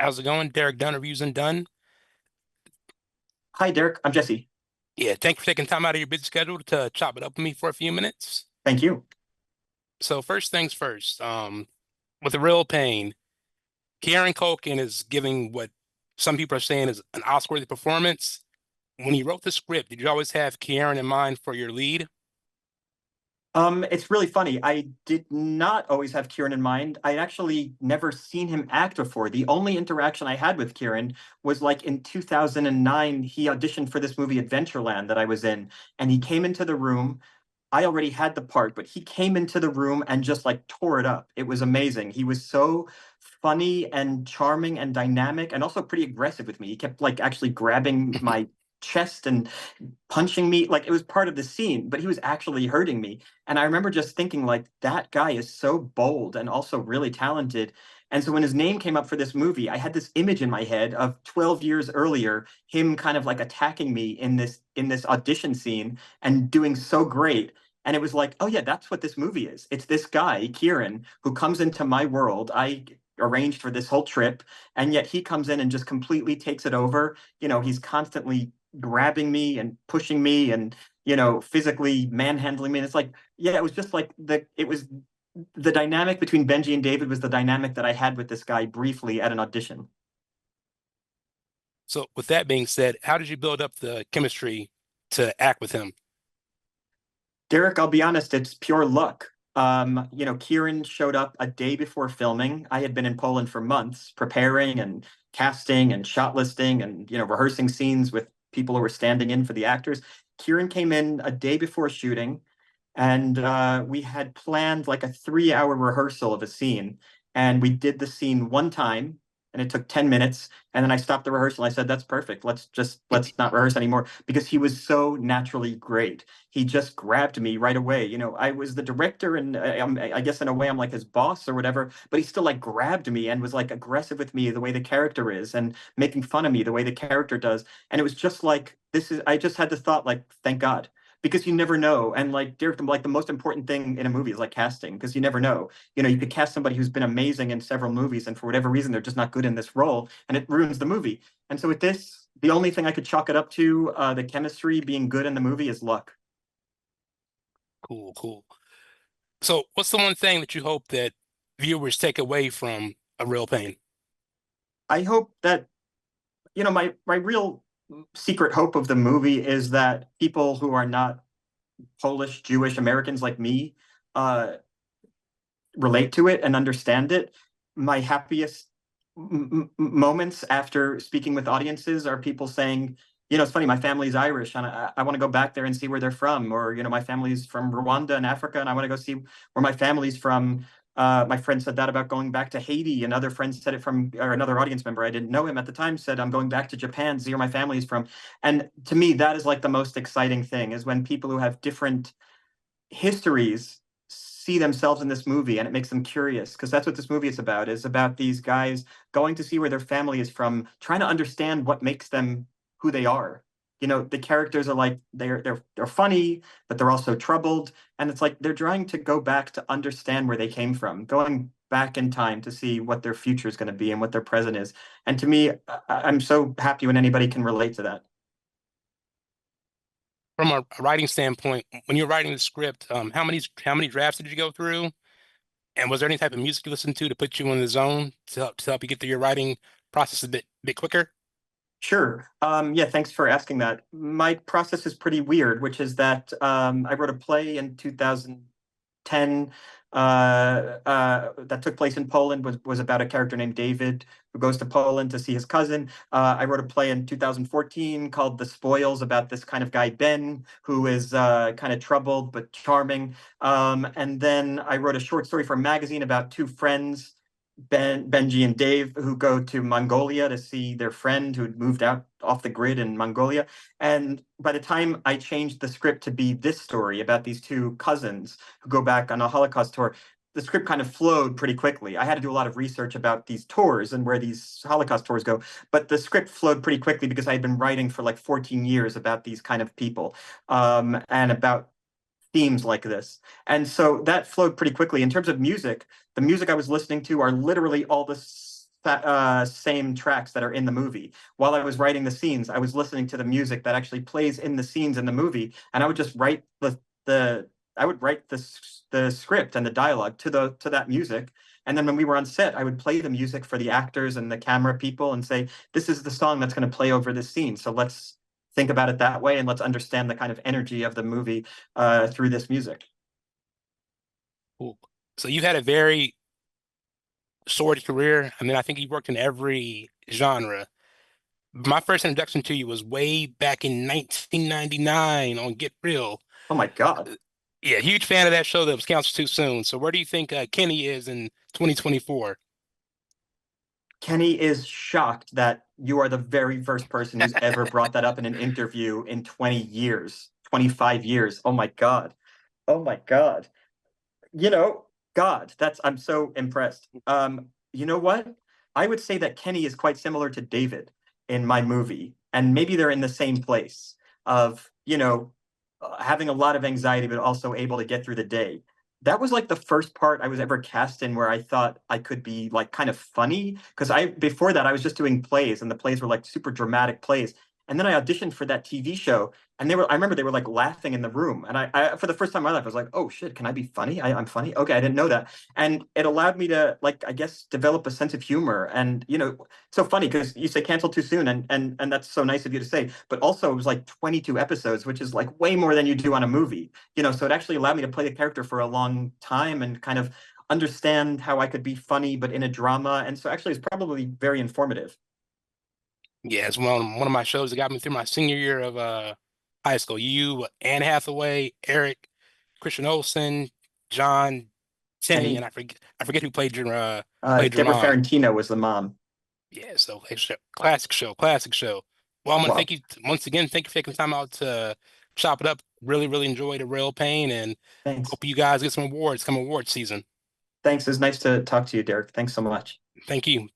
How's it going? Derek Dunn, Reviews Done. Hi, Derek. I'm Jesse. Yeah, thank you for taking time out of your busy schedule to chop it up with me for a few minutes. Thank you. So first things first, with the real pain, Kieran Culkin is giving what some people are saying is an Oscar-worthy performance. When you wrote the script, did you always have Kieran in mind for your lead? It's really funny. I did not always have Kieran in mind. I'd actually never seen him act before. The only interaction I had with Kieran was like in 2009, he auditioned for this movie Adventureland that I was in, and he came into the room. I already had the part, but he came into the room and just like tore it up. It was amazing. He was so funny and charming and dynamic and also pretty aggressive with me. He kept like actually grabbing my chest and punching me like it was part of the scene, but he was actually hurting me. And I remember just thinking like that guy is so bold and also really talented. And so when his name came up for this movie, I had this image in my head of 12 years earlier, him kind of like attacking me in this audition scene and doing so great. And it was like, oh yeah, that's what this movie is. It's this guy, Kieran, who comes into my world. I arranged for this whole trip, and yet he comes in and just completely takes it over. He's constantly grabbing me and pushing me and physically manhandling me. And it's like, yeah, it was just like the dynamic between Benji and David was the dynamic that I had with this guy briefly at an audition. So with that being said, how did you build up the chemistry to act with him? Derek, I'll be honest, it's pure luck. Kieran showed up a day before filming. I had been in Poland for months preparing and casting and shot listing and, rehearsing scenes with people who were standing in for the actors. Kieran came in a day before shooting, and we had planned like a 3 hour rehearsal of a scene. And we did the scene one time, and it took 10 minutes. And then I stopped the rehearsal. I said, that's perfect. Let's not rehearse anymore, because he was so naturally great. He just grabbed me right away. I was the director, and I guess in a way I'm like his boss or whatever, but he still like grabbed me and was like aggressive with me the way the character is and making fun of me the way the character does. And it was just like, I just had the thought like, thank God, because you never know. And like Derek, like the most important thing in a movie is like casting, because you never know. You could cast somebody who's been amazing in several movies, and for whatever reason, they're just not good in this role, and it ruins the movie. And so with this, the only thing I could chalk it up to, the chemistry being good in the movie, is luck. Cool, cool. So what's the one thing that you hope that viewers take away from A Real Pain? I hope that, my real secret hope of the movie is that people who are not Polish, Jewish Americans like me uh, relate to it and understand it. My happiest moments after speaking with audiences are people saying, it's funny, my family's Irish and I want to go back there and see where they're from. Or, my family's from Rwanda and Africa and I want to go see where my family's from. My friend said that about going back to Haiti. Another friend said it from, or another audience member, I didn't know him at the time, said, I'm going back to Japan to see where my family is from. And to me, that is like the most exciting thing, is when people who have different histories see themselves in this movie, and it makes them curious, because that's what this movie is about these guys going to see where their family is from, trying to understand what makes them who they are. The characters are like, they're funny, but they're also troubled, and it's like they're trying to go back to understand where they came from, going back in time to see what their future is going to be and what their present is. And to me, I'm so happy when anybody can relate to that. From a writing standpoint, when you're writing the script, how many drafts did you go through? And was there any type of music you listened to put you in the zone to help you get through your writing process a bit quicker? Sure. Yeah, thanks for asking that. My process is pretty weird, which is that I wrote a play in 2010 that took place in Poland, was about a character named David who goes to Poland to see his cousin. I wrote a play in 2014 called The Spoils, about this kind of guy, Ben, who is kind of troubled but charming. And then I wrote a short story for a magazine about two friends, Benji and Dave, who go to Mongolia to see their friend who'd moved out off the grid in Mongolia. And by the time I changed the script to be this story about these two cousins who go back on a Holocaust tour, the script kind of flowed pretty quickly. I had to do a lot of research about these tours and where these Holocaust tours go, but the script flowed pretty quickly because I had been writing for like 14 years about these kind of people, and about themes like this. And so that flowed pretty quickly. In terms of music, the music I was listening to are literally all the same tracks that are in the movie. While I was writing the scenes, I was listening to the music that actually plays in the scenes in the movie, and I would just write the I would write the script and the dialogue to that music. And then when we were on set, I would play the music for the actors and the camera people and say, "This is the song that's going to play over this scene. So let's think about it that way, and let's understand the kind of energy of the movie through this music." Cool. So you had a very storied career. I mean, I think you worked in every genre. My first introduction to you was way back in 1999 on Get Real. Oh my God. Yeah, huge fan of that show that was canceled too soon. So where do you think Kenny is in 2024? Kenny is shocked that you are the very first person who's ever brought that up in an interview in 20 years, 25 years. Oh my God. Oh my God. You know, God, that's I'm so impressed. You know what? I would say that Kenny is quite similar to David in my movie, and maybe they're in the same place of, having a lot of anxiety, but also able to get through the day. That was like the first part I was ever cast in where I thought I could be like kind of funny. Because I before that I was just doing plays, and the plays were like super dramatic plays. And then I auditioned for that TV show, and I remember they were like laughing in the room. And I for the first time in my life, I was like, oh shit, can I be funny? I'm funny. Okay, I didn't know that. And it allowed me to, like, I guess, develop a sense of humor. And, so funny because you say cancel too soon, and that's so nice of you to say. But also it was like 22 episodes, which is like way more than you do on a movie. So it actually allowed me to play the character for a long time and kind of understand how I could be funny, but in a drama. And so actually it's probably very informative. Yeah, it's one of my shows that got me through my senior year of high school. You, Anne Hathaway, Eric, Christian Olsen, John Tenney, and And I forget who played your Deborah mom. Farentino was the mom. Yeah, so it's a classic show, classic show. Well, I'm gonna Wow. thank you once again. Thank you for taking time out to chop it up. Really, really enjoy the Real Pain, and Thanks. hope you guys get some awards come award season. Thanks. It was nice to talk to you, Derek. Thanks so much. Thank you.